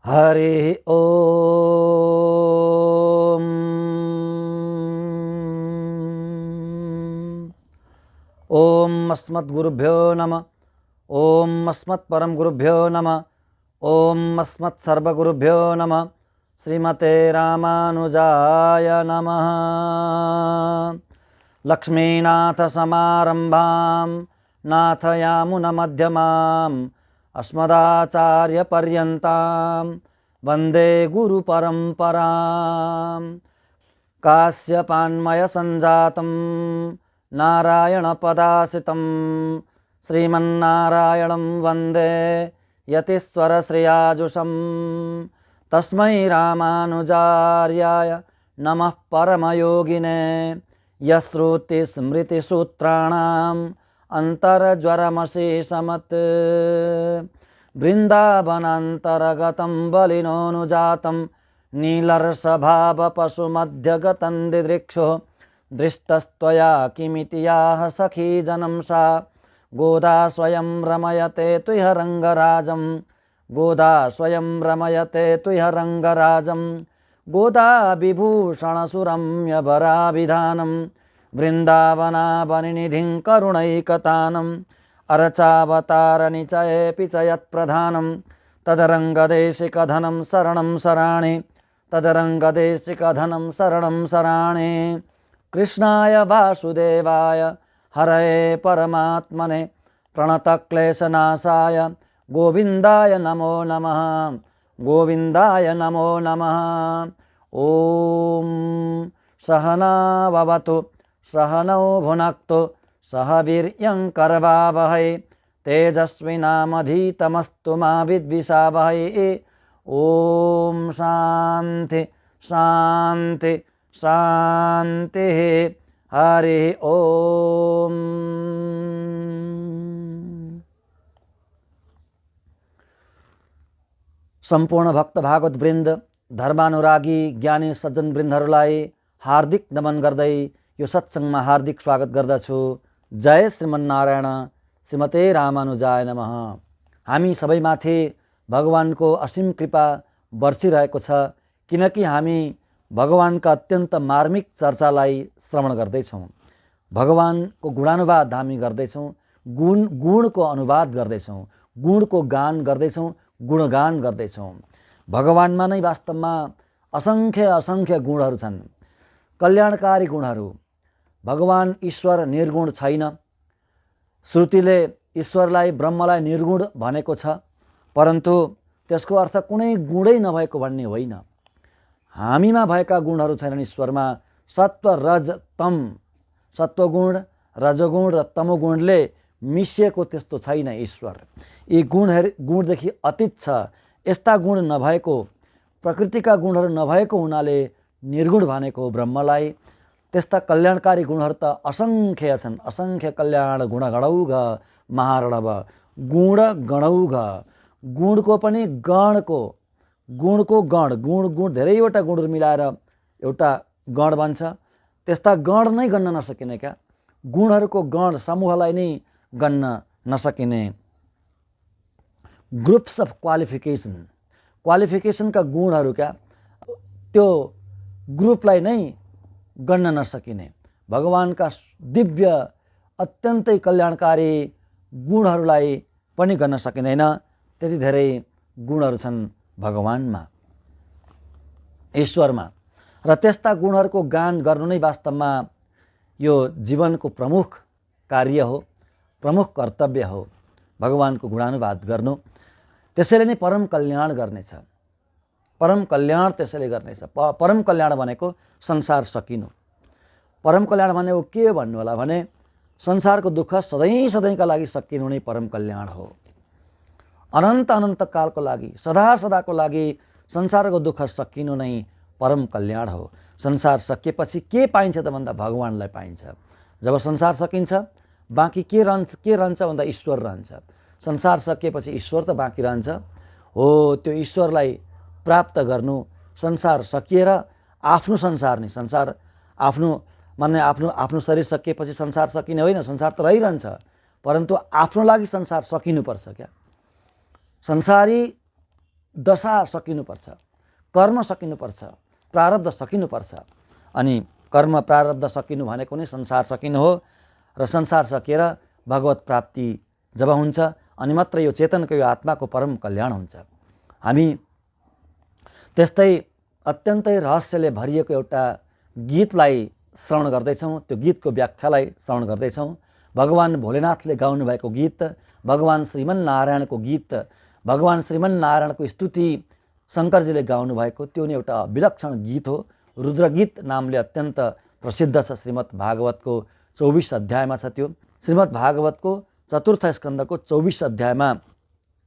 हरि ओम। ओम अस्मद्गुरुभ्यो नमः। ओम अस्मत्परम गुरुभ्यो नमः। ओम अस्मत्सर्वगुरुभ्यो नमः। श्रीमते रामानुजाय नमः। लक्ष्मीनाथ समारंभां नाथयामुनमध्यमाम् अस्मदाचार्यपर्यन्तां वन्दे गुरुपरम्परां। काश्यपान्मयसञ्जातं नारायणपदाश्रितं श्रीमन्नारायणं वन्दे यतीश्वरश्रेयाजुषं। तस्मै रामानुजार्याय नमः परमयोगिने यश्रुतिस्मृतिसूत्राणाम् अन्तर्ज्वरमशेषमत्। वृन्दावनान्तर्गतं बलिनोऽनुजातं नीलर्षभावपशुमध्यगतं दिदृक्षुः। दृष्टस्त्वया किमिति याः सखी जनं सा गोदा स्वयं रमयते तुह्य रङ्गराजं। गोदा स्वयं रमयते तुह्य रङ्गराजं। गोदा विभूषणसुरम्यवराभिधानं वृन्दावनावनिनिधिं करुणैकतानम्। अर्चावतारनि चेऽपि च यत्प्रधानं तदरङ्गदेशिकधनं शरणं शराणि। तदरङ्गदेशिकधनं शरणं शराणि। कृष्णाय वासुदेवाय हरये परमात्मने प्रणतक्लेशनाशाय गोविन्दाय नमो नमः। गोविन्दाय नमो नमः। ॐ सहना भवतु सहनौ भुनक्तु सह वीर्यं करवावहै तेजस्विनामधीतमस्तु मा विद्विषावहै। ॐ शान्ति शान्ति शान्तिः। हरि ओम। सम्पूर्ण भक्त भागवत वृन्द, धर्मानुरागी ज्ञानी सज्जन वृन्दहरूलाई हार्दिक नमन गर्दै यो सत्सङ्गमा हार्दिक स्वागत गर्दछु। जय श्रीमन्नारायण। श्रीमते रामानुजाय नमः। हामी सबैमाथि भगवानको असीम कृपा बर्सिरहेको छ, किनकि हामी भगवानका अत्यन्त मार्मिक चर्चालाई श्रवण गर्दैछौँ। भगवानको गुणानुवाद हामी गर्दैछौँ, गुणको अनुवाद गर्दैछौँ, गुणको गान गर्दैछौँ, गुणगान गर्दैछौँ। भगवानमा नै वास्तवमा असङ्ख्य असङ्ख्य गुणहरू छन्, कल्याणकारी गुणहरू। भगवान ईश्वर निर्गुण छैन। श्रुतिले ईश्वरलाई ब्रह्मलाई निर्गुण भनेको छ, परन्तु त्यसको अर्थ कुनै गुणै नभएको भन्ने होइन। हामीमा भएका गुणहरू छैनन् ईश्वरमा। सत्व रज तम, सत्वगुण रजगुण र तमोगुणले मिसिएको त्यस्तो छैन ईश्वर। यी गुणदेखि अतीत छ। यस्ता गुण नभएको, प्रकृतिका गुणहरू नभएको हुनाले निर्गुण भनेको ब्रह्मलाई। त्यस्ता कल्याणकारी गुणहरू त असङ्ख्य छन्। असङ्ख्य कल्याण गुण गणौघ महारणव। गुण गणौघ, गुणको पनि गणको, गुणको गण, गुण धेरैवटा गुणहरू मिलाएर एउटा गण बन्छ। त्यस्ता गण नै गन्न नसकिने क्या, गुणहरूको गण समूहलाई नै गन्न नसकिने। ग्रुप्स अफ क्वालिफिकेसन, क्वालिफिकेसनका गुणहरू क्या, त्यो ग्रुपलाई नै गन्न नसकिने। भगवानका दिव्य अत्यन्तै कल्याणकारी गुणहरूलाई पनि गन्न सकिँदैन। त्यति धेरै गुणहरू छन् भगवानमा, ईश्वरमा। र त्यस्ता गुणहरूको गान गर्नु नै वास्तवमा यो जीवनको प्रमुख कार्य हो, प्रमुख कर्तव्य हो, भगवानको गुणानुवाद गर्नु। त्यसैले नै परम कल्याण गर्नेछ। परम कल्याण त्यसैले गर्नेछ। परम कल्याण भनेको संसार सकिनु। परम कल्याण भनेको के भन्नु होला भने संसारको दुःख सधैँ सधैँका लागि सकिनु नै परम कल्याण हो। अनन्त अनन्त कालको लागि, सदा सदाको लागि संसारको दुःख सकिनु नै परम कल्याण हो। संसार सकिएपछि के पाइन्छ त भन्दा भगवानलाई पाइन्छ। जब संसार सकिन्छ बाँकी के रहन्छ भन्दा ईश्वर रहन्छ। संसार सकिएपछि ईश्वर त बाँकी रहन्छ। हो, त्यो ईश्वरलाई प्राप्त गर्नु। संसार सकिएर आफ्नो संसार नै, संसार आफ्नो मान्ने आफ्नो शरीर सकिएपछि संसार सकिने होइन, संसार त रहिरहन्छ, परन्तु आफ्नो लागि संसार सकिनुपर्छ क्या। संसारी दशा सकिनुपर्छ, कर्म सकिनुपर्छ, प्रारब्ध सकिनुपर्छ। अनि कर्म प्रारब्ध सकिनु भनेको नै संसार सकिनु हो र संसार सकिएर भगवत प्राप्ति जब हुन्छ अनि मात्र यो चेतनको यो आत्माको परम कल्याण हुन्छ। हामी त्यस्तै अत्यन्तै रहस्यले भरिएको एउटा गीतलाई श्रवण गर्दैछौँ। त्यो गीतको व्याख्यालाई श्रवण गर्दैछौँ। भगवान भोलेनाथले गाउनुभएको गीत, भगवान श्रीमन्नारायणको गीत, भगवान श्रीमन्नारायणको स्तुति शङ्करजीले गाउनुभएको त्यो नै एउटा विलक्षण गीत हो। रुद्रगीत नामले अत्यन्त प्रसिद्ध छ। श्रीमद् भागवतको 24 अध्यायमा छ त्यो। श्रीमद् भागवतको चतुर्थ स्कन्धको 24 अध्यायमा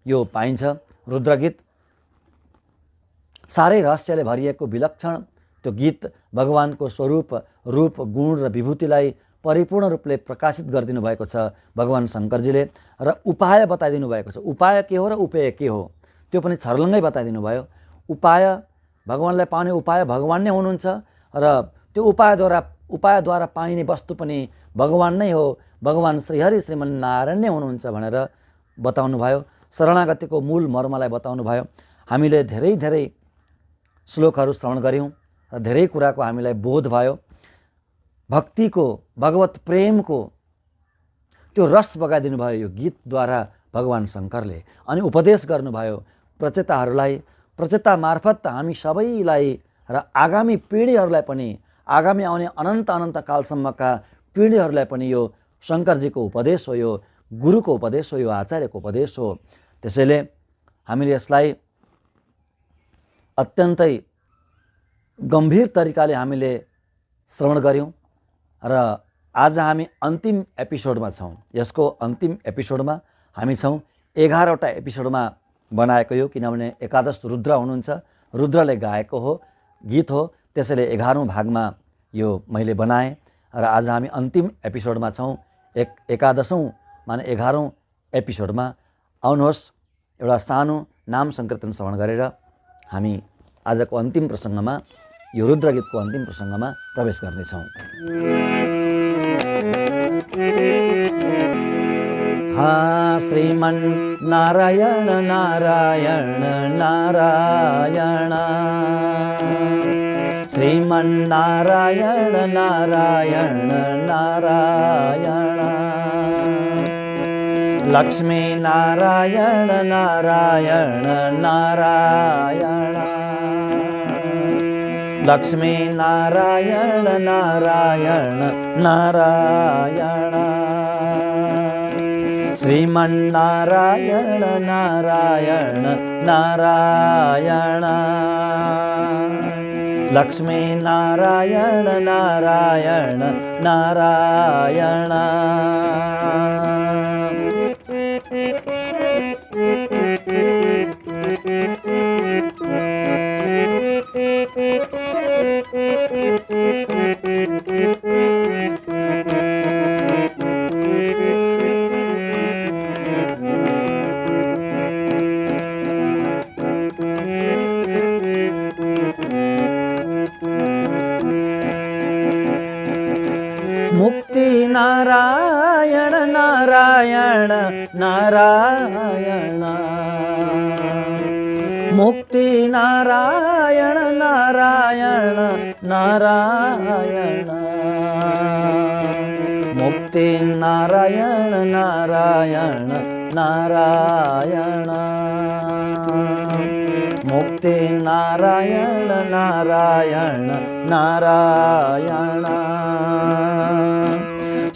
यो पाइन्छ रुद्रगीत। साह्रै रहस्यले भरिएको विलक्षण त्यो गीत भगवानको स्वरूप, रूप, गुण र विभूतिलाई परिपूर्ण रूपले प्रकाशित गरिदिनु भएको छ भगवान शङ्करजीले र उपाय बताइदिनु भएको छ। उपाय के हो र उपेय के हो त्यो पनि छर्लङ्गै बताइदिनु भयो। उपाय भगवानलाई पाउने उपाय भगवान नै हुनुहुन्छ र त्यो उपायद्वारा पाइने वस्तु पनि भगवान नै हो, भगवान श्रीहरि श्रीमन्नारायण नै हुनुहुन्छ भनेर बताउनु भयो। शरणागतिको मूल मर्मलाई बताउनु भयो। हामीले धेरै धेरै श्लोकहरू श्रवण गऱ्यौँ र धेरै कुराको हामीलाई बोध भयो। भक्तिको, भगवत प्रेमको त्यो रस बगाइदिनु भयो यो गीतद्वारा भगवान शङ्करले। अनि उपदेश गर्नुभयो प्रचेताहरूलाई। प्रचेता मार्फत हामी सबैलाई र आगामी पिँढीहरूलाई पनि, आगामी आउने अनन्त कालसम्मका पिँढीहरूलाई पनि यो शङ्करजीको उपदेश हो, यो गुरुको उपदेश हो, यो आचार्यको उपदेश हो। त्यसैले हामीले यसलाई अत्यन्तै गम्भीर तरिकाले हामीले श्रवण गऱ्यौँ र आज हामी अन्तिम एपिसोडमा छौँ। यसको अन्तिम एपिसोडमा हामी छौँ। 11वटा एपिसोडमा बनाएको यो, किनभने एकादश रुद्र हुनुहुन्छ, रुद्रले गाएको हो गीत हो। त्यसैले 11औं भागमा यो मैले बनाएँ र आज हामी अन्तिम एपिसोडमा छौँ। एकादशौं माने 11औं एपिसोडमा। आउनुहोस् एउटा सानो नाम सङ्कीर्तन श्रवण गरेर हामी आजको अन्तिम प्रसङ्गमा, यो रुद्रगीतको अन्तिम प्रसङ्गमा प्रवेश गर्नेछौँ। श्रीमन्नारायण नारायण नारायण, श्रीमन्नारायण नारायण नारायण, लक्ष्मी नारायण नारायण नारायण, लक्ष्मी नारायण नारायण नारायण, श्रीमन्नारायण नारायण नारायण, लक्ष्मी नारायण नारायण नारायण। मुक्ति नारायण नारायण नारायण, मुक्ति नारायण नारायण नारायण, मुक्ति नारायण नारायण नारायण, मुक्ति नारायण नारायण नारायण,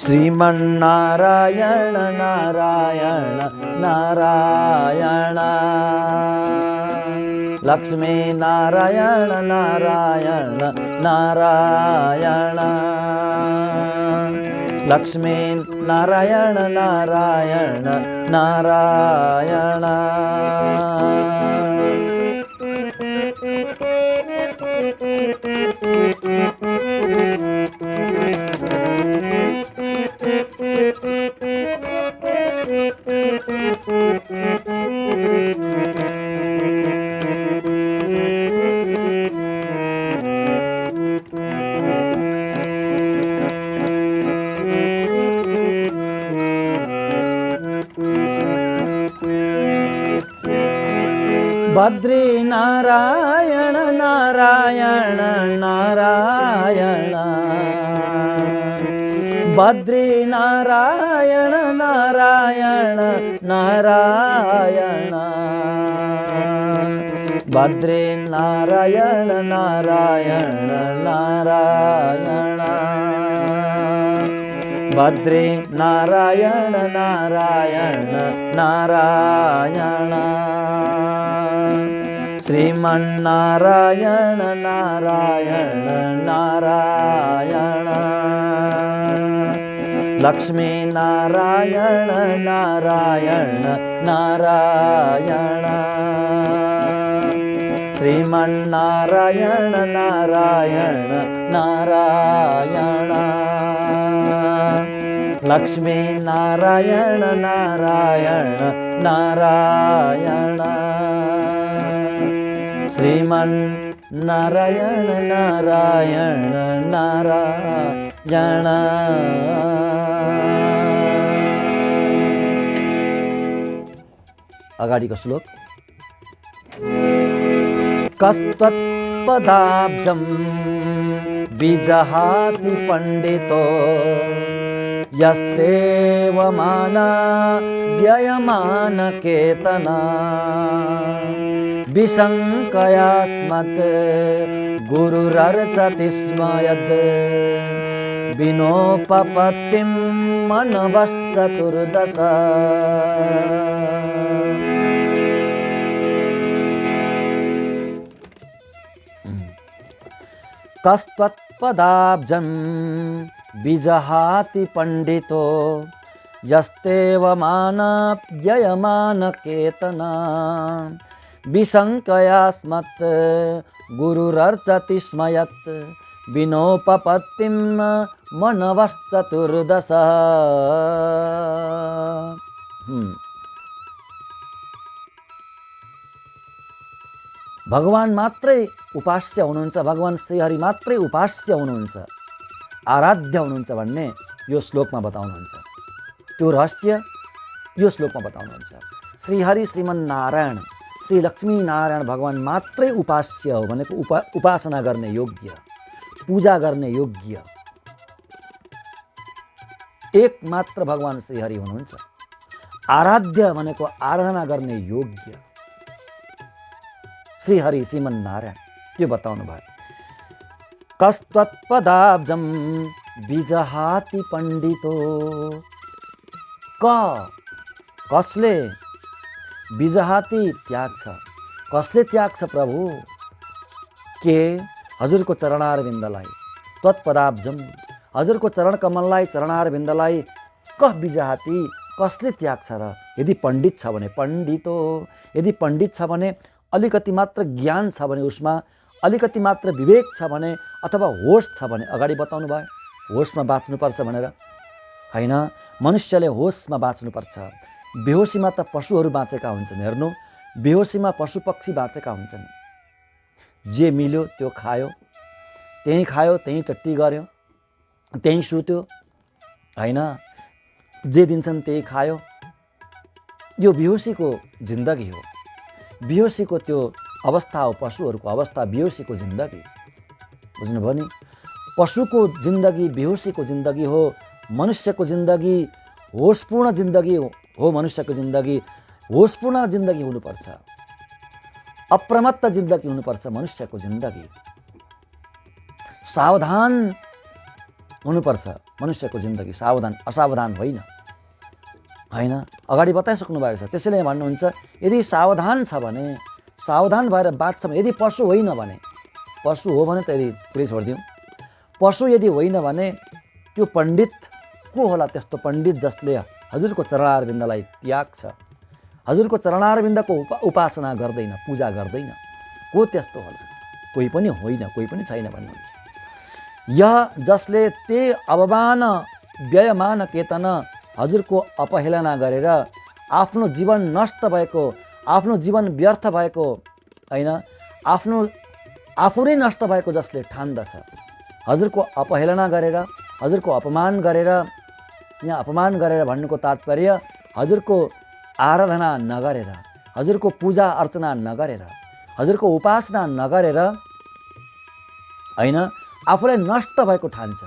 श्रीमन्नारायण नारायण नारायण, लक्ष्मी नारायण नारायण नारायण, लक्ष्मी नारायण नारायण नारायण। बद्री नारायण नारायण नारायण बद्री नारायण नारायण नारायण बद्री नारायण नारायण नारायण बद्री नारायण नारायण नारायण श्रीमन्नारायण नारायण नारायण लक्ष्मी नारायण नारायण नारायण श्रीमन्नारायण नारायण नारायण लक्ष्मी नारायण नारायण नारायण श्रीमन्नारायण नारायण नारायण अगाडिको श्लोक कस्तत्पदाब्जं बीजहाति पण्डितो यस्तेवमाना व्ययमानकेतना विशङ्कयास्मत् गुरुरर्चति स्म यद् विनोपपत्तिं मनवश्चतुर्दश कस्त्वत्पदाब्जं बीजहाति पण्डितो यस्तेवमानव्ययमानकेतना विशङ्कयास्मत् गुरुरर्चति स्म यत् विनोपपत्तिं मनवश्चतुर्दश भगवान मात्रै उपास्य हुनुहुन्छ, भगवान श्रीहरि मात्रै उपास्य हुनुहुन्छ, आराध्य हुनुहुन्छ भन्ने यो श्लोकमा बताउनुहुन्छ। त्यो रहस्य यो श्लोकमा बताउनुहुन्छ। श्रीहरि श्रीमन्नारायण श्री लक्ष्मी नारायण भगवान मात्रै उपास्य हो भनेको उपासना गर्ने योग्य, पूजा गर्ने योग्य एक मात्र भगवान श्रीहरि हुनुहुन्छ। आराध्य भनेको आराधना गर्ने योग्य श्रीहरि श्रीमन्नारायण त्यो बताउनु भयो। कस्त्वत्पदाब्जं बीजहाति पण्डितो कसले बीजहाति त्याग्छ, कसले त्याग्छ प्रभु? के हजुरको चरणारविन्दलाई, त्वत्पदाब्जम हजुरको चरण कमललाई, चरणारविन्दलाई कह बीजहाति कसले त्याग्छ र? यदि पण्डित छ भने पण्डितो, यदि पण्डित छ भने अलिकति मात्र ज्ञान छ भने, उसमा अलिकति मात्र विवेक छ भने, अथवा होश छ भने, अगाडि बताउनु भयो होशमा बाँच्नुपर्छ भनेर। हैन, मनुष्यले होशमा बाँच्नुपर्छ। बेहोसीमा त पशुहरू बाँचेका हुन्छन्। हेर्नु, बेहोसीमा पशु पक्षी बाँचेका हुन्छन्। जे मिल्यो त्यो खायो, त्यहीँ खायो, त्यहीँ टट्टी गर्यो, त्यहीँ सुत्यो, हैन, जे दिन्छन् त्यही खायो। यो बेहोसीको जिन्दगी हो, बेहोसीको त्यो अवस्था हो, पशुहरूको अवस्था बेहोसीको जिन्दगी। बुझ्नुभयो नि? पशुको जिन्दगी बेहोसीको जिन्दगी हो, मनुष्यको जिन्दगी होशपूर्ण जिन्दगी हो। मनुष्यको जिन्दगी होशपूर्ण जिन्दगी हुनुपर्छ, अप्रमत्त जिन्दगी हुनुपर्छ। मनुष्यको जिन्दगी सावधान हुनुपर्छ। मनुष्यको जिन्दगी सावधान, असावधान होइन। हैन, अगाडि बताइसक्नु भएको छ। त्यसैले भन्नुहुन्छ यदि सावधान छ भने, सावधान भएर बाँच्छ भने, यदि पशु होइन भने, पशु हो भने त यदि पुरै छोडिदिउँ, पशु यदि होइन भने त्यो पण्डित को होला? त्यस्तो पण्डित जसले हजुरको चरणारविन्दलाई त्याग्छ, हजुरको चरणारविन्दको उपासना गर्दैन, पूजा गर्दैन, को त्यस्तो होला? कोही पनि होइन, कोही पनि छैन भन्नुहुन्छ। यह जसले ते अवमान व्ययमान केतन हजुरको अपहेलना गरेर आफ्नो जीवन नष्ट भएको, आफ्नो जीवन व्यर्थ भएको, हैन, आफू नै नष्ट भएको जसले ठान्दछ, हजुरको अपहेलना गरेर, हजुरको अपमान गरेर, यहाँ अपमान गरेर भन्नुको तात्पर्य हजुरको आराधना नगरेर, हजुरको पूजा अर्चना नगरेर, हजुरको उपासना नगरेर होइन आफूलाई नष्ट भएको ठान्छ।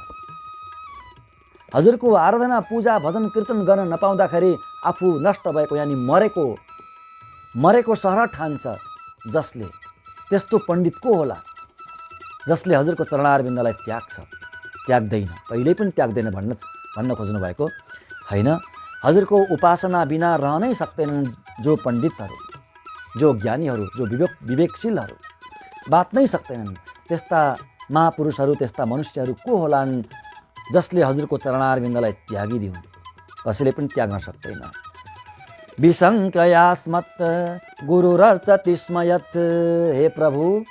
हजुरको आराधना पूजा भजन कीर्तन गर्न नपाउँदाखेरि आफू नष्ट भएको यानि मरेको सहर ठान्छ। जसले त्यस्तो पण्डित को होला जसले हजुरको चरणारविन्दलाई त्याग्दैन, कहिल्यै पनि त्याग्दैन भन्न खोज्नु भएको होइन। हजुरको उपासना बिना रहनै सक्दैनन् जो पण्डितहरू, जो ज्ञानीहरू, जो विवेकशीलहरू बाँच्नै सक्दैनन्। त्यस्ता महापुरुषहरू, त्यस्ता मनुष्यहरू को होलान् जसले हजुरको चरणारविन्दलाई त्यागिदिउन्? कसैले पनि त्याग्न सक्दैन। विसङ्कयास्मत् गुरुरर्चति स्म यत्, हे प्रभु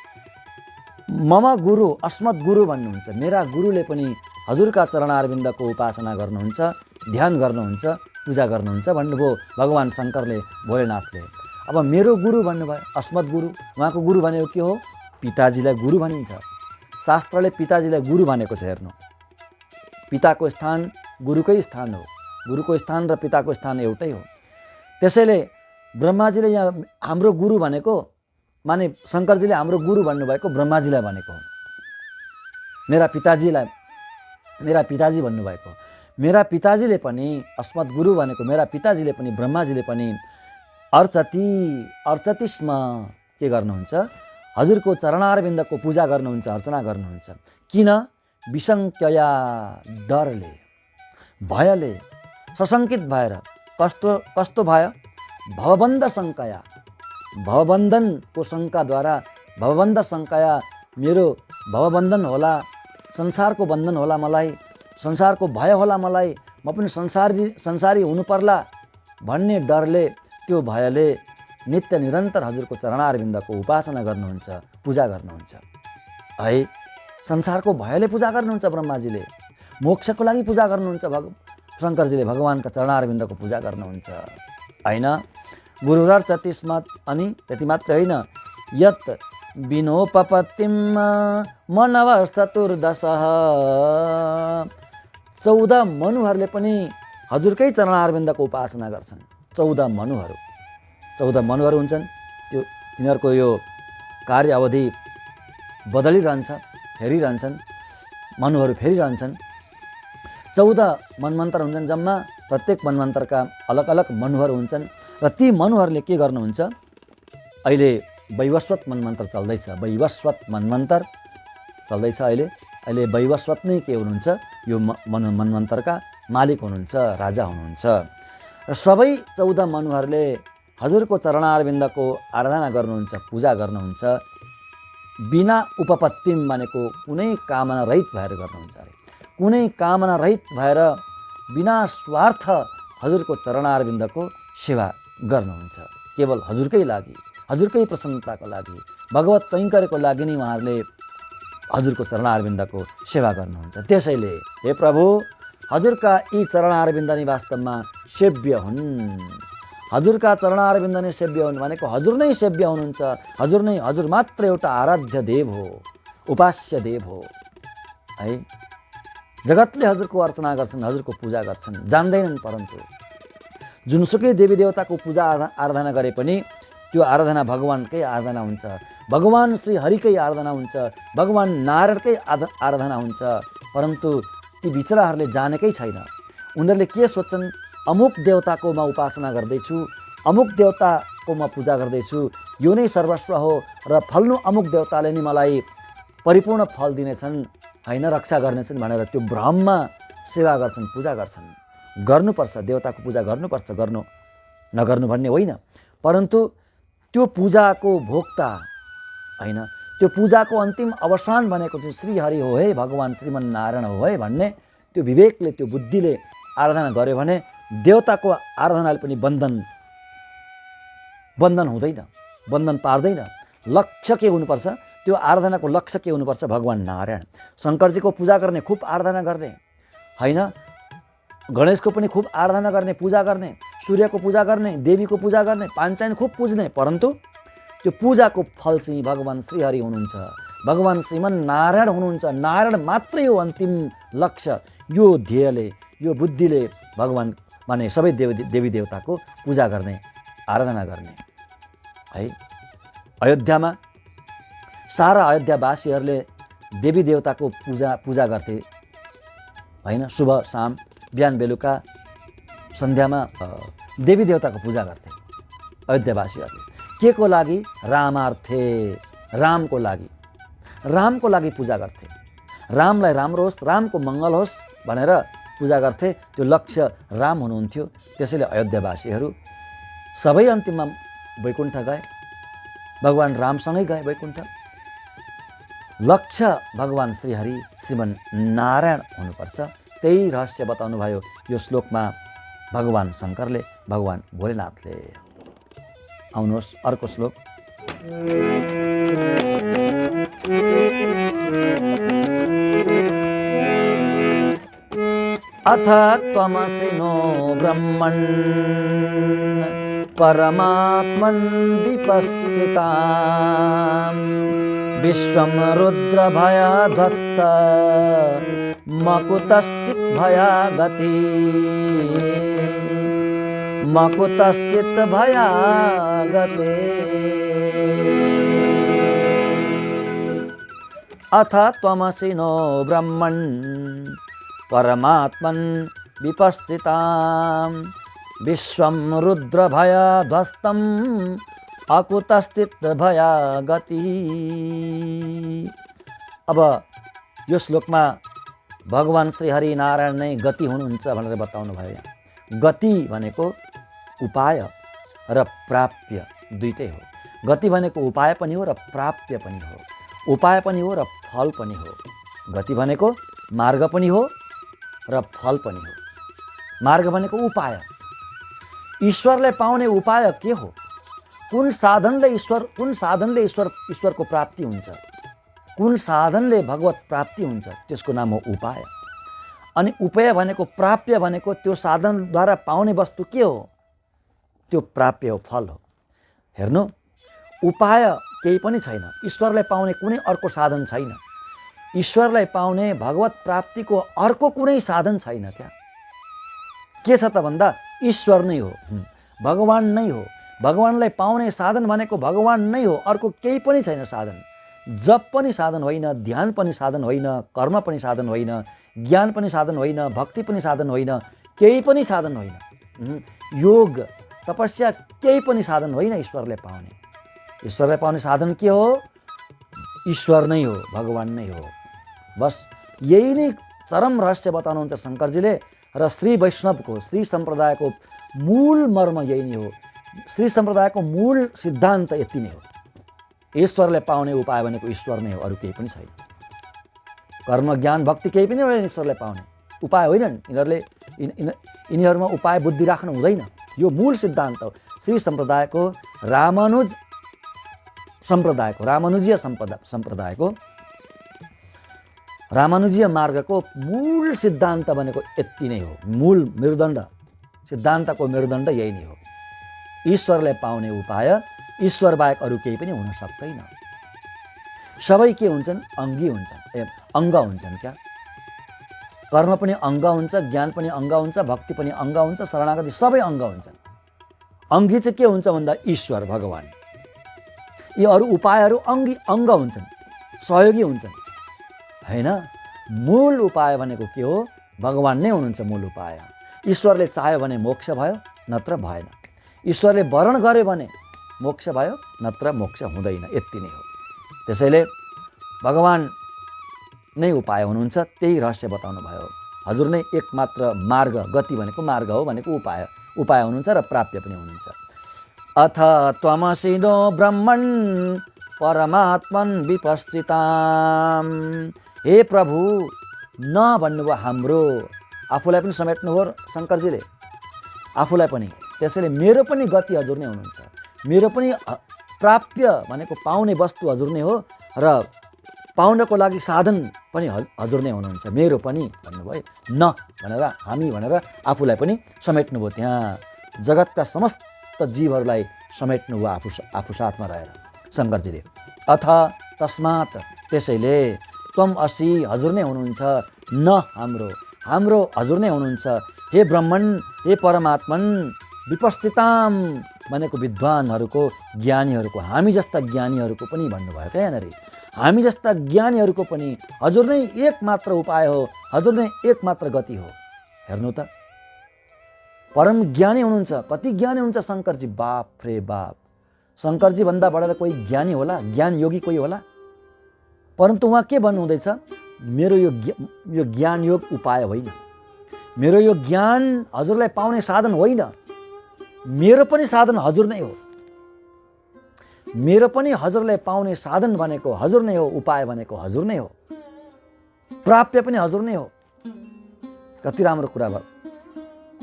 मम गुरु अस्मत् गुरु भन्नुहुन्छ। मेरा गुरुले पनि हजुरका चरणारविन्दको उपासना गर्नुहुन्छ, ध्यान गर्नुहुन्छ, पूजा गर्नुहुन्छ भन्नुभयो भगवान् शङ्करले, भोलेनाथले। अब मेरो गुरु भन्नुभयो, अस्मत् गुरु। उहाँको गुरु भनेको के हो? पिताजीलाई गुरु भनिन्छ। शास्त्रले पिताजीलाई गुरु भनेको छ। हेर्नु, पिताको स्थान गुरुकै स्थान हो। गुरुको स्थान र पिताको स्थान एउटै हो। त्यसैले ब्रह्माजीले यहाँ हाम्रो गुरु भनेको, माने शङ्करजीले हाम्रो गुरु भन्नुभएको ब्रह्माजीलाई भनेको हो। मेरा पिताजी भन्नुभएको। मेरा पिताजीले पनि अस्मत् गुरु भनेको मेरा पिताजीले पनि ब्रह्माजीले पनि अर्चति स्म, के गर्नुहुन्छ? हजुरको चरणारविन्दको पूजा गर्नुहुन्छ, अर्चना गर्नुहुन्छ। किन? विसङ्कया, डरले, भयले, सशङ्कित भएर। कस्तो भयो? भवबन्ध शङ्कया, भवबन्धनको शङ्काद्वारा, भवबन्ध शङ्कया, मेरो भवबन्धन होला, संसारको बन्धन होला मलाई, संसारको भय होला मलाई, म पनि संसारी हुनु पर्ला भन्ने डरले, त्यो भयले नित्य निरन्तर हजुरको चरणारविन्दको उपासना गर्नुहुन्छ, पूजा गर्नुहुन्छ। है, संसारको भयले पूजा गर्नुहुन्छ ब्रह्माजीले, मोक्षको लागि पूजा गर्नुहुन्छ शङ्करजीले, भगवान्का चरणारविन्दको पूजा गर्नुहुन्छ होइन। गुरुरर्चति स्म, अनि त्यति मात्र होइन, यत् विनोपपत्तिम मनवश्चतुर्दश, 14 मनुहरूले पनि हजुरकै चरणारविन्दको उपासना गर्छन्। 14 मनुहरू हुन्छन्। त्यो तिनीहरूको यो कार्य अवधि बदलिरहन्छ, फेरिरहन्छन्, मनुहरू फेरिरहन्छन्। 14 मन्वन्तर हुन्छन् जम्मा। प्रत्येक मन्वन्तरका अलग अलग मनुहरू हुन्छन् र ती मनुहरूले के गर्नुहुन्छ? अहिले वैवस्वत मन्वन्तर चल्दैछ। वैवस्वत मन्वन्तर चल्दैछ अहिले वैवस्वत नै के हुनुहुन्छ? यो मन्वन्तरका मालिक हुनुहुन्छ, राजा हुनुहुन्छ। र सबै 14 मनुहरूले हजुरको चरणारविन्दको आराधना गर्नुहुन्छ, पूजा गर्नुहुन्छ। बिना उपपत्तिम भनेको कुनै कामना रहित भएर गर्नुहुन्छ अरे। कुनै कामना रहित भएर बिना स्वार्थ हजुरको चरणारविन्दको सेवा गर्नुहुन्छ। केवल हजुरकै लागि, हजुरकै प्रसन्नताको लागि, भगवत कैङ्कर्यको लागि नै उहाँहरूले हजुरको चरणारविन्दको सेवा गर्नुहुन्छ। त्यसैले हे प्रभु, हजुरका यी चरणारविन्द नै वास्तवमा सेव्य हुन्। हजुरका चरणारविन्द नै सेव्य हुन् भनेको हजुर नै सेव्य हुनुहुन्छ। हजुर मात्र एउटा आराध्य देव हो, उपास्य देव हो है। जगतले हजुरको अर्चना गर्छन्, हजुरको पूजा गर्छन्, जान्दैनन्। परन्तु जुनसुकै देवी देवताको पूजा आराधना गरे पनि त्यो आराधना भगवान्कै आराधना हुन्छ, भगवान् श्री हरिकै आराधना हुन्छ, भगवान् नारायणकै आराधना हुन्छ। परन्तु ती बिचराहरूले जानेकै छैन। उनीहरूले के सोच्छन्? अमुक देवताको म उपासना गर्दैछु, अमुक देवताको म पूजा गर्दैछु, यो नै सर्वस्व हो र फल्नु अमुक देवताले नै मलाई परिपूर्ण फल दिनेछन् होइन, रक्षा गर्नेछन् भनेर त्यो भ्रममा सेवा गर्छन्, पूजा गर्छन्। गर्नुपर्छ, देवताको पूजा गर्नुपर्छ, नगर्नु भन्ने होइन। परन्तु त्यो पूजाको भोक्ता होइन, त्यो पूजाको अन्तिम अवसान भनेको चाहिँ श्रीहरि हो है, भगवान् श्रीमन्नारायण हो है भन्ने त्यो विवेकले, त्यो बुद्धिले आराधना गर्यो भने देवताको आराधनाले पनि बन्धन हुँदैन, बन्धन पार्दैन। लक्ष्य के हुनुपर्छ? त्यो आराधनाको लक्ष्य के हुनुपर्छ? भगवान् नारायण। शङ्करजीको पूजा गर्ने, खुब आराधना गर्ने होइन, गणेशको पनि खुब आराधना गर्ने, पूजा गर्ने, सूर्यको पूजा गर्ने, देवीको पूजा गर्ने, पाञ्चायन खुब पुज्ने। परन्तु त्यो पूजाको फल चाहिँ भगवान् श्रीहरि हुनुहुन्छ, भगवान् श्रीमन्नारायण हुनुहुन्छ। नारायण मात्रै हो अन्तिम लक्ष्य। यो ध्येयले, यो बुद्धिले भगवान् माने सबै देवी देवताको पूजा गर्ने, आराधना गर्ने है। अयोध्यामा सारा अयोध्यावासीहरूले देवी देवताको पूजा गर्थे हैन। शुभ शाम बिहान बेलुका सन्ध्यामा देवी देवताको पूजा गर्थे अयोध्यावासीहरूले। के को लागि? रामार्थे, रामको लागि पूजा गर्थे। रामलाई राम्रो होस्, रामको मङ्गल होस् भनेर पूजा गर्थे। त्यो लक्ष्य राम हुनुहुन्थ्यो। त्यसैले अयोध्यावासीहरू सबै अन्तिममा वैकुण्ठ गए, भगवान रामसँगै गए वैकुण्ठ। लक्ष्य भगवान श्रीहरि श्रीमन नारायण हुनुपर्छ। त्यही रहस्य बताउनु भयो यो श्लोकमा भगवान शङ्करले, भगवान भोलेनाथले। आउनुहोस् अर्को श्लोक। अथ त्वमसि नो ब्रह्मन् परमात्मन् विपश्चिताम् विश्वं रुद्रभयध्वस्त मकुतश्चित् भयागति मकुतश्चित् भयागते। अथ त्वमसि नो ब्रह्मन् परमात्मन् विपश्चिताम् विश्वं रुद्रभयध्वस्तं अकुतश्चित् भयागति। अब यो श्लोकमा भगवान श्री हरि नारायण नै गति हुनुहुन्छ भनेर बताउनु भयो। गति भनेको उपाय र प्राप्य दुईटै हो। गति भनेको उपाय पनि हो र प्राप्य पनि हो। उपाय पनि हो र फल पनि हो। गति भनेको मार्ग पनि हो र फल पनि हो। मार्ग भनेको उपाय। ईश्वरले पाउने उपाय के हो? कुन साधनले ईश्वरको प्राप्ति हुन्छ, कुन साधनले भगवत प्राप्ति हुन्छ, त्यसको नाम हो उपाय। अनि उपाय भनेको, प्राप्य भनेको त्यो साधनद्वारा पाउने वस्तु के हो? त्यो प्राप्य हो, फल हो। हेर्नु, उपाय केही पनि छैन। ईश्वरलाई पाउने कुनै अर्को साधन छैन। ईश्वरलाई पाउने भगवत प्राप्तिको अर्को कुनै साधन छैन। क्या के छ त भन्दा ईश्वर नै हो, भगवान नै हो। भगवानलाई पाउने साधन भनेको भगवान नै हो, अर्को केही पनि छैन साधन। जप पनि साधन होइन, ध्यान पनि साधन होइन, कर्म पनि साधन होइन, ज्ञान पनि साधन होइन, भक्ति पनि साधन होइन, केही पनि साधन होइन। योग तपस्या केही पनि साधन होइन ईश्वरले पाउने। ईश्वरले पाउने साधन के हो? ईश्वर नै हो, भगवान नै हो। बस यही नै चरम रहस्य बताउनुहुन्छ शङ्करजीले। र श्री वैष्णवको, श्री सम्प्रदायको मूल मर्म यही नै हो। श्री सम्प्रदायको मूल सिद्धान्त यति नै हो। ईश्वरले पाउने उपाय भनेको ईश्वर नै हो, अरू केही पनि छैन। कर्म ज्ञान भक्ति केही पनि होइन ईश्वरले पाउने उपाय होइनन्। यिनीहरूमा उपाय बुद्धि राख्नु हुँदैन। यो मूल सिद्धान्त हो श्री सम्प्रदायको, रामानुजीय सम्प्रदायको रामानुजीय मार्गको मूल सिद्धान्त भनेको यति नै हो। मूल मेरुदण्ड, सिद्धान्तको मेरुदण्ड यही नै हो। ईश्वरले पाउने उपाय ईश्वर बाहेक अरू केही पनि हुन सक्दैन। सबै के हुन्छन्? अङ्गी हुन्छन्, अङ्ग हुन्छन्। क्या कर्म पनि अङ्ग हुन्छ, ज्ञान पनि अङ्ग हुन्छ, भक्ति पनि अङ्ग हुन्छ, शरणागति सबै अङ्ग हुन्छन्। अङ्गी चाहिँ के हुन्छ भन्दा ईश्वर भगवान। यी अरू उपायहरू अङ्ग हुन्छन्, सहयोगी हुन्छन् हैन। मूल उपाय भनेको के हो? भगवान नै हुनुहुन्छ मूल उपाय। ईश्वरले चाह्यो भने मोक्ष भयो, नत्र भएन। ईश्वरले वरण गर्यो भने मोक्ष भयो, नत्र मोक्ष हुँदैन। यति नै हो। त्यसैले भगवान नै उपाय हुनुहुन्छ। त्यही रहस्य बताउनु भयो। हजुर नै एकमात्र मार्ग, गति भनेको मार्ग हो भनेको उपाय हुनुहुन्छ र प्राप्य पनि हुनुहुन्छ। अथ त्वमसि नो ब्रह्मन् परमात्मन् विपश्चिताम्। हे प्रभु, न भन्नुभयो हाम्रो, आफूलाई पनि समेट्नु हो शङ्करजीले, आफूलाई पनि। त्यसैले मेरो पनि गति हजुर नै हुनुहुन्छ। मेरो पनि प्राप्य भनेको पाउने वस्तु हजुर नै हो र पाउनको लागि साधन पनि हजुर नै हुनुहुन्छ। मेरो पनि भन्नुभयो, न भनेर, हामी भनेर आफूलाई पनि समेट्नुभयो। त्यहाँ जगतका समस्त जीवहरूलाई समेट्नुभयो आफू साथमा रहेर शङ्करजीले। अथ तस्मात्, त्यसैले, त्वम असि, हजुर नै हुनुहुन्छ, न हाम्रो हजुर नै हुनुहुन्छ। हे ब्रह्मन्, हे परमात्मन्, विपश्चिताम्, भनेको विद्वानहरूको, ज्ञानीहरूको, हामी जस्ता ज्ञानीहरूको पनि भन्नुभयो क्या यहाँनिर। हामी जस्ता ज्ञानीहरूको पनि हजुर नै एकमात्र उपाय हो, हजुर नै एकमात्र गति हो। हेर्नु त, परम ज्ञानी हुनुहुन्छ। कति ज्ञानी हुनुहुन्छ शङ्करजी, बाप रे बाप। शङ्करजी भन्दा बढेर कोही ज्ञानी होला, ज्ञान योगी कोही होला? परन्तु उहाँ के भन्नुहुँदैछ, मेरो यो ज्ञान योग उपाय होइन, मेरो यो ज्ञान हजुरलाई पाउने साधन होइन, मेरो पनि साधन हजुर नै हो। मेरो पनि हजुरलाई पाउने साधन भनेको हजुर नै हो, उपाय भनेको हजुर नै हो, प्राप्य पनि हजुर नै हो। कति राम्रो कुरा भयो,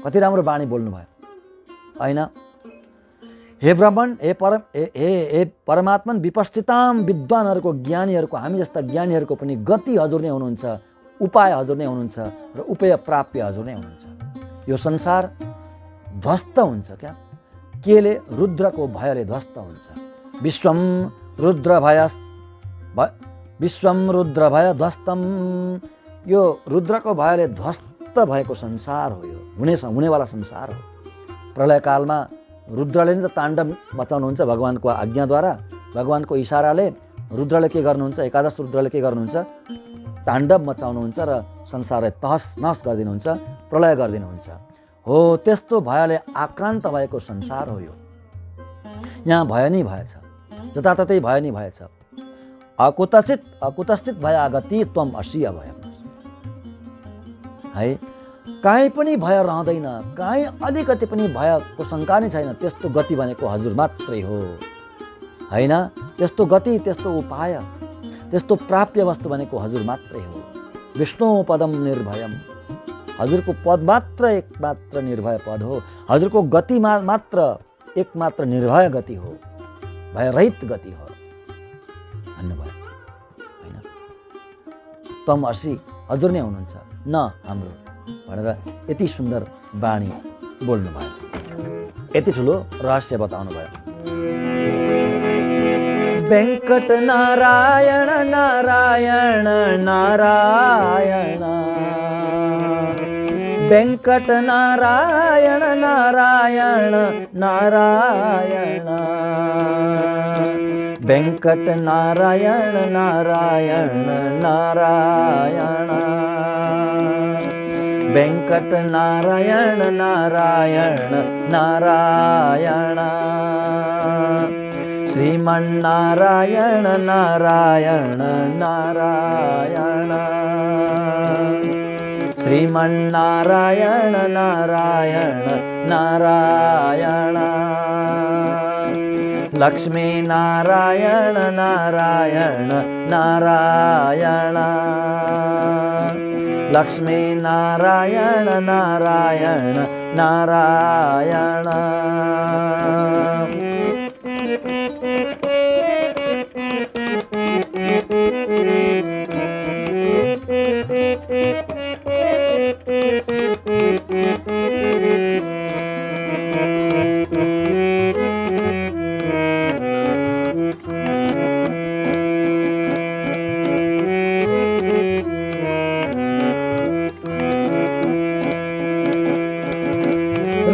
कति राम्रो बाणी बोल्नुभयो होइन? हे ब्राह्मण, हे परमात्मन विपश्चिताम, विद्वानहरूको, ज्ञानीहरूको, हामी जस्ता ज्ञानीहरूको पनि गति हजुर नै हुनुहुन्छ, उपाय हजुर नै हुनुहुन्छ र उपाय प्राप्य हजुर नै हुनुहुन्छ। यो संसार ध्वस्त हुन्छ क्या? केले? रुद्रको भयले ध्वस्त हुन्छ। विश्वम रुद्र भय ध्वस्तम, यो रुद्रको भयले ध्वस्त भएको संसार हो, यो हुनेवाला संसार हो। प्रलयकालमा रुद्रले नै त ताण्डव मचाउनुहुन्छ भगवानको आज्ञाद्वारा, भगवानको इसाराले रुद्रले के गर्नुहुन्छ, एकादश रुद्रले के गर्नुहुन्छ, ताण्डव मचाउनुहुन्छ र संसारलाई तहस नहस गरिदिनुहुन्छ, प्रलय गरिदिनुहुन्छ। हो, त्यस्तो भयले आक्रान्त भएको संसार हो यो। यहाँ भय नै भएछ, जताततै भय नै भएछ। अकुतस्थित भयागति त्वम असी अभय है। काहीँ पनि भय रहँदैन, काहीँ अलिकति पनि भयको शङ्का नै छैन। त्यस्तो गति भनेको हजुर मात्रै हो होइन? त्यस्तो गति, त्यस्तो उपाय, त्यस्तो प्राप्य वस्तु भनेको हजुर मात्रै हो। विष्णु पदम निर्भयम, हजुरको पद मात्र एकमात्र निर्भय पद हो। हजुरको गति मात्र एकमात्र निर्भय गति हो, भयरहित गति हो भन्नुभयो होइन? तम असी, हजुर नै हुनुहुन्छ, न हाम्रो भनेर यति सुन्दर बाणी बोल्नुभयो, यति ठुलो रहस्य बताउनु भयो। वेङ्कट नारायण नारायण नारायण, वेङ्कट नारायण नारायण नारायण, वेङ्कट नारायण नारायण नारायण, वेङ्कट नारायण नारायण नारायण, श्रीमन्नारायण नारायण नारायण, श्रीमन्नारायण नारायण नारायण, लक्ष्मी नारायण नारायण नारायण, लक्ष्मी नारायण नारायण नारायण,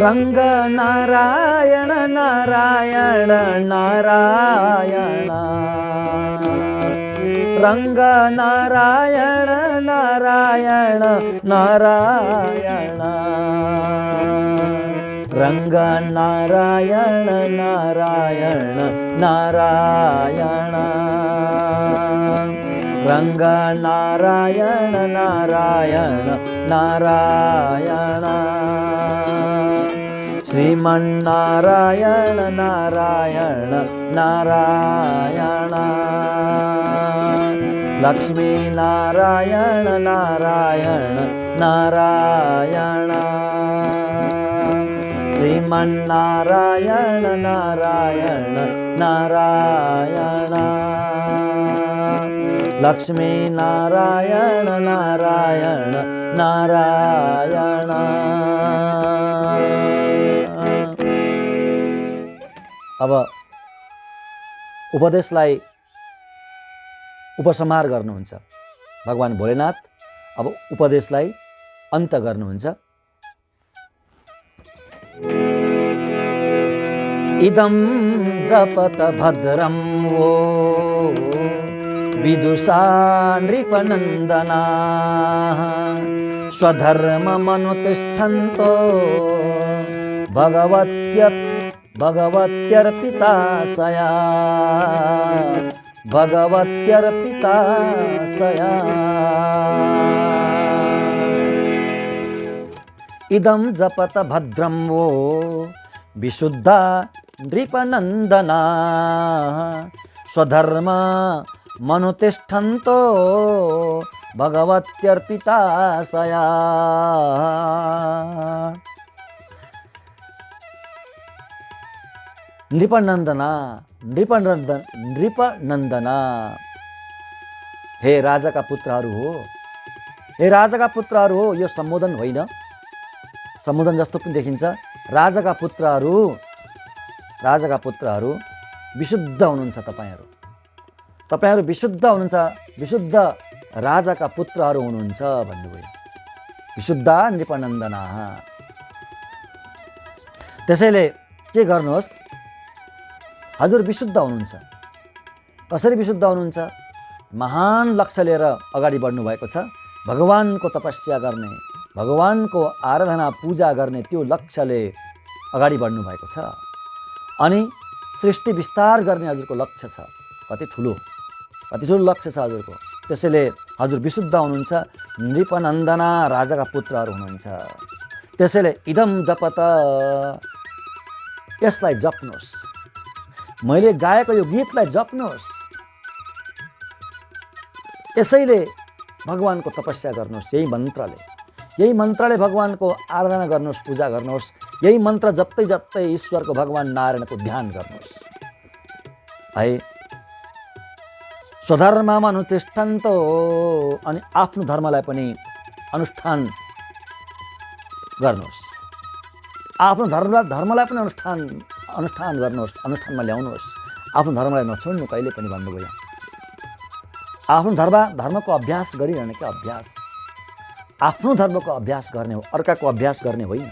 रंग नारायण नारायण नारायण, रंग नारायण नारायण नारायण, रंग नारायण नारायण नारायण, रंग नारायण नारायण नारायण, श्रीमन्नारायण नारायण नारायण, लक्ष्मी नारायण नारायण नारायण, श्रीमन्नारायण नारायण नारायण, लक्ष्मी नारायण नारायण नारायण। अब उपदेशलाई उपसंहार गर्नुहुन्छ भगवान भोलेनाथ। अब उपदेशलाई अन्त गर्नुहुन्छ। इदं जपत भद्रं वो विदुषा नृपनन्दना स्वधर्ममनुतिष्ठन्तो भगवत्यर्पिताशया भगवत्यर्पिताशया। इदं जपत भद्रं वो विशुद्धा नृपनन्दना स्वधर्म मनुतिष्ठन्तो भगवत्यर्पिताशया। नृपनन्दना नृपनन्दना, हे राजाका पुत्रहरू हो, हे राजाका पुत्रहरू हो। यो सम्बोधन होइन, सम्बोधन जस्तो पनि देखिन्छ। राजाका पुत्रहरू विशुद्ध हुनुहुन्छ। तपाईहरू विशुद्ध हुनुहुन्छ, विशुद्ध राजाका पुत्रहरू हुनुहुन्छ भन्नुभयो। विशुद्ध नृपनन्दना। त्यसैले के गर्नुहोस्, हजुर विशुद्ध हुनुहुन्छ। कसरी विशुद्ध हुनुहुन्छ? महान लक्ष्य लिएर अगाडि बढ्नु भएको छ। भगवानको तपस्या गर्ने, भगवानको आराधना पूजा गर्ने त्यो लक्ष्यले अगाडि बढ्नु भएको छ। अनि सृष्टि विस्तार गर्ने हजुरको लक्ष्य छ। कति ठुलो लक्ष्य छ हजुरको। त्यसैले हजुर विशुद्ध हुनुहुन्छ, नृपनन्दना राजाका पुत्रहरू हुनुहुन्छ। त्यसैले इदम जपत, यसलाई जप्नुहोस्। मैले गाएको यो गीतलाई जप्नुहोस्। यसैले भगवानको तपस्या गर्नुहोस्। यही मन्त्रले भगवानको आराधना गर्नुहोस्, पूजा गर्नुहोस्। यही मन्त्र जप्दै जप्दै ईश्वरको भगवान नारायणको ध्यान गर्नुहोस्। है स्वधर्ममा अनुतिष्ठन्तो, अनि आफ्नो धर्मलाई पनि अनुष्ठान गर्नुहोस्। आफ्नो धर्मलाई पनि अनुष्ठान गर्नुहोस्, अनुष्ठानमा ल्याउनुहोस्। आफ्नो धर्मलाई नछोड्नु कहिले पनि भन्नुभयो। आफ्नो धर्मको अभ्यास गरिरहने क्या अभ्यास। आफ्नो धर्मको अभ्यास गर्ने हो, अर्काको अभ्यास गर्ने होइन।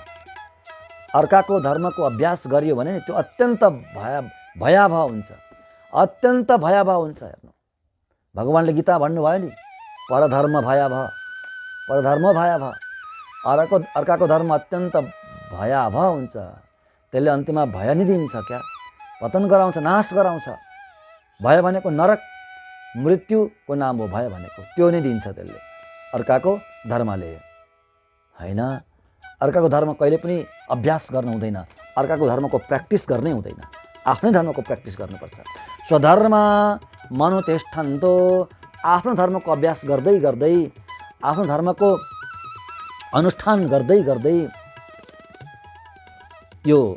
अर्काको धर्मको अभ्यास गरियो भने त्यो अत्यन्त भयावह हुन्छ, अत्यन्त भयावह हुन्छ। हेर्नु, भगवानले गीता भन्नुभयो नि, परधर्म भयावह, अर्काको धर्म अत्यन्त भयावह हुन्छ। त्यसले अन्त्यमा भय नि दिन्छ क्या, पतन गराउँछ, नाश गराउँछ। भय भनेको नरक, मृत्युको नाम हो भय भनेको। त्यो नै दिन्छ त्यसले, अर्काको धर्मले होइन। अर्काको धर्म कहिले पनि अभ्यास गर्नु हुँदैन, अर्काको धर्मको प्र्याक्टिस गर्नै हुँदैन। आफ्नै धर्मको प्र्याक्टिस गर्नुपर्छ। स्वधर्म मनुतिष्ठन्तो, आफ्नो धर्मको अभ्यास गर्दै गर्दै, आफ्नो धर्मको अनुष्ठान गर्दै गर्दै यो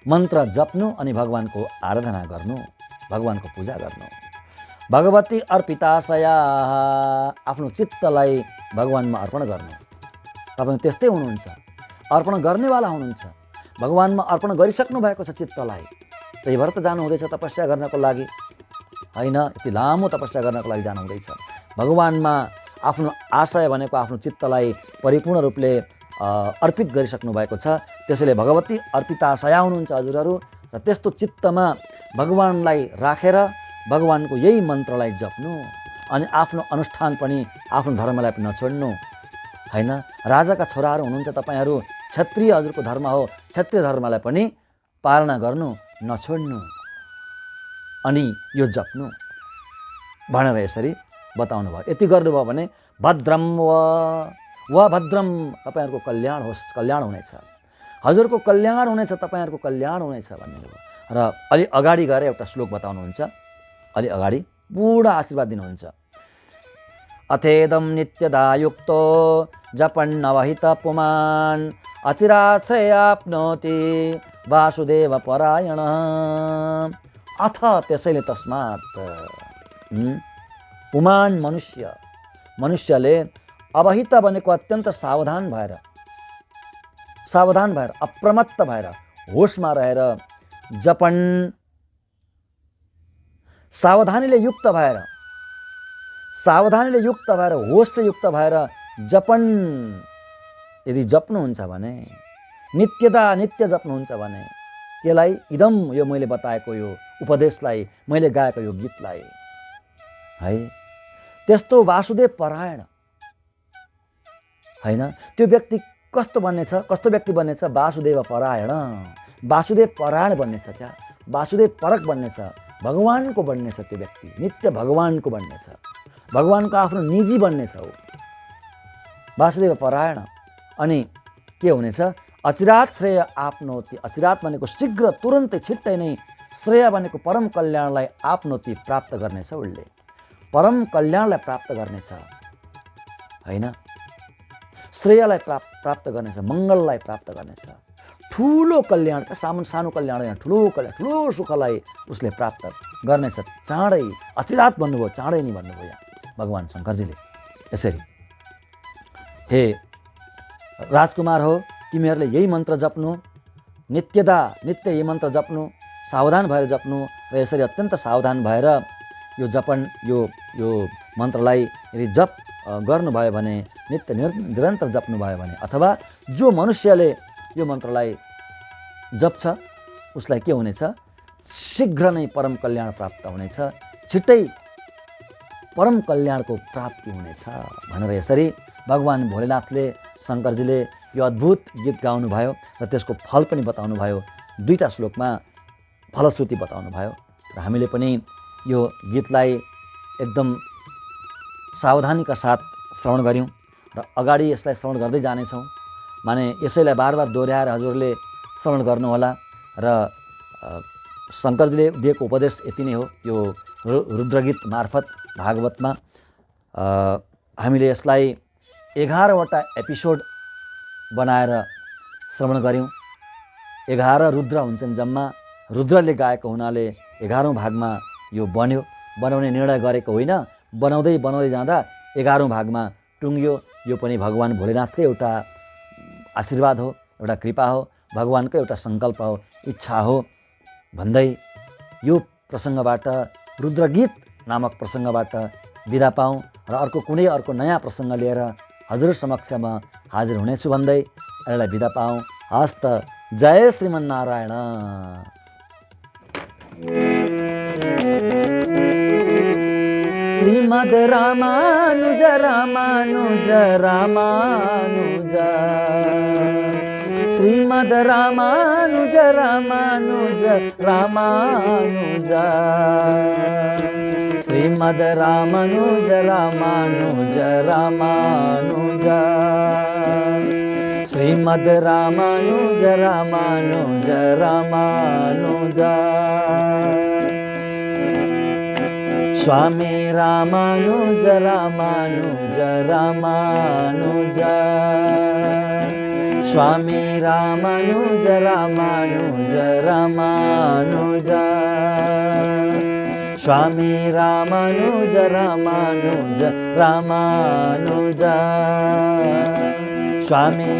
मन्त्र जप्नु अनि भगवानको आराधना गर्नु, भगवानको पूजा गर्नु। भगवती अर्पिताशया, आफ्नो चित्तलाई भगवानमा अर्पण गर्नु। तपाईँ त्यस्तै हुनुहुन्छ, अर्पण गर्नेवाला हुनुहुन्छ। भगवानमा अर्पण गरिसक्नु भएको छ चित्तलाई। त्यही भएर त जानु हुँदैछ तपस्या गर्नको लागि, होइन? यति लामो तपस्या गर्नको लागि जानु हुँदैछ। भगवानमा आफ्नो आशय भनेको आफ्नो चित्तलाई परिपूर्ण रूपले अर्पित गरिसक्नु भएको छ। त्यसैले भगवती अर्पिताशया हुनुहुन्छ हजुरहरू। र त्यस्तो चित्तमा भगवानलाई राखेर भगवानको यही मन्त्रलाई जप्नु, अनि आफ्नो अनुष्ठान पनि, आफ्नो धर्मलाई पनि नछोड्नु, होइन? राजाका छोराहरू हुनुहुन्छ तपाईँहरू, क्षत्रिय हजुरको धर्म हो, क्षत्रिय धर्मलाई पनि पालना गर्नु, नछोड्नु, अनि यो जप्नु भनेर यसरी बताउनु भयो। यति गर्नुभयो भने भद्रम व भद्रम, तपाईँहरूको कल्याण होस्, कल्याण हुनेछ, हजुरको कल्याण हुनेछ, तपाईँहरूको कल्याण हुनेछ भन्नुभयो। र अलि अगाडि गएर एउटा श्लोक बताउनुहुन्छ, अलि अगाडि पूर्ण आशीर्वाद दिनुहुन्छ। अथेदम नित्यदायुक्तो जपन्नवहित पुमान् अतिराश्रयाप्नोति वासुदेव परायण। अथ त्यसैले तस्मात् पुमान् मनुष्यले अवहित भनेको अत्यन्त सावधान भएर, अप्रमत्त भएर, होसमा रहेर, जपन सावधानीले युक्त भएर, होसले युक्त भएर जपन यदि जप्नुहुन्छ भने, नित्य जप्नुहुन्छ भने, केलाई इदम यो मैले बताएको यो उपदेशलाई, मैले गाएको यो गीतलाई है। त्यस्तो वासुदेव परायण होइन, त्यो व्यक्ति कस्तो बन्नेछ, कस्तो व्यक्ति बन्नेछ? वासुदेव परायण, वासुदेव परायण बन्नेछ क्या, वासुदेव परक बन्नेछ, भगवानको बन्नेछ त्यो व्यक्ति, नित्य भगवानको बन्नेछ, भगवानको आफ्नो निजी बन्नेछ हो वासुदेव परायण। अनि के हुनेछ? अचिरात श्रेय आपनोति, अचिरात भनेको शीघ्र, तुरन्तै, छिट्टै नै, श्रेय भनेको परम कल्याणलाई आपनोति प्राप्त गर्नेछ, उसले परम कल्याणलाई प्राप्त गर्नेछ होइन, श्रेयलाई प्राप्त गर्नेछ, मङ्गललाई प्राप्त गर्नेछ, ठुलो कल्याण, सानो कल्याण होइन, ठुलो कल्याण, ठुलो सुखलाई उसले प्राप्त गर्नेछ चाँडै। अचिरात भन्नुभयो, चाँडै नै भन्नुभयो यहाँ भगवान् शङ्करजीले। यसरी हे राजकुमार हो, तिमीहरूले यही मन्त्र जप्नु, नित्य यही मन्त्र जप्नु, सावधान भएर जप्नु। र यसरी अत्यन्त सावधान भएर यो जपन यो मन्त्रलाई यदि जप गर्नुभयो भने, नित्य निरन्तर जप्नुभयो भने, अथवा जो मनुष्यले यो मन्त्रलाई जप्छ उसलाई के हुनेछ? शीघ्र नै परम कल्याण प्राप्त हुनेछ, छिट्टै परम कल्याणको प्राप्ति हुनेछ भनेर यसरी भगवान् भोलेनाथले, शङ्करजीले यो अद्भुत गीत गाउनुभयो र त्यसको फल पनि बताउनुभयो। 2टा श्लोकमा फलश्रुति बताउनुभयो र हामीले पनि यो गीतलाई एकदम सावधानीका साथ श्रवण गऱ्यौँ र अगाडि यसलाई श्रवण गर्दै जानेछौँ। माने यसैलाई बार दोहोऱ्याएर हजुरले श्रवण गर्नुहोला। र शङ्करजीले दिएको उपदेश यति नै हो। यो रुद्रगीत मार्फत भागवतमा हामीले यसलाई 11वटा एपिसोड बनाएर श्रवण गऱ्यौँ। 11 रुद्र हुन्छन् जम्मा, रुद्रले गाएको हुनाले 11औं भागमा यो बन्यो। बनाउने निर्णय गरेको होइन, बनाउँदै जाँदा 11औं भागमा टुङ्गियो। यो पनि भगवान् भोलेनाथकै एउटा आशीर्वाद हो, एउटा कृपा हो, भगवान्कै एउटा सङ्कल्प हो, इच्छा हो भन्दै यो प्रसङ्गबाट, रुद्रगीत नामक प्रसङ्गबाट बिदा पाऊँ र अर्को नयाँ प्रसङ्ग लिएर हजुर समक्षमा हाजिर हुनेछु भन्दै यसलाई बिदा पाऊँ। हस्त जय श्रीमन्नारायण। श्रीमद् रामानुज रामानुज रामानुज, श्रीमद् रामानुज रामानुज रामानुज, श्रीमद् रामानुज रामानुज रामानुज, श्रीमद् रामानुज रामानुज रामानुज, स्वामी रामानुज रामानुज रामानुज, स्वामी रामानुज रामानुज रामानुज, स्वामी रामानुज रामानुज रामानुज, स्वामी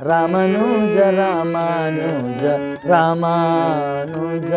रामानुज रामानुज रामानुज।